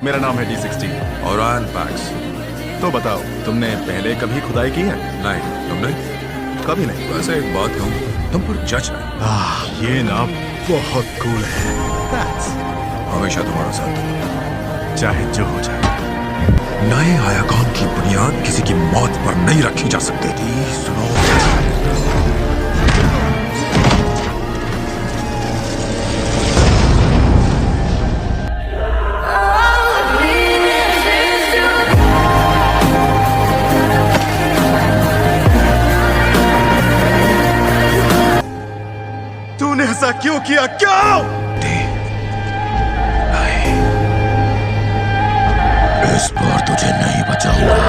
मेरा नाम है D16। और आयन पैक्स। तो बताओ, तुमने पहले कभी खुदाई की है? नहीं, तुमने? कभी नहीं। वैसे एक बात कहूँ, तुम पर जज है। ये ना बहुत कूल है। Thanks। हमेशा तुम्हारा साथ दूंगा, चाहे जो हो जाए। नए आयाकान की बुनियाद किसी की मौत पर नहीं रखी जा सकती थी। सुनो, तूने ऐसा क्यों किया? क्यों? नहीं, इस बार तुझे नहीं बचाऊंगा।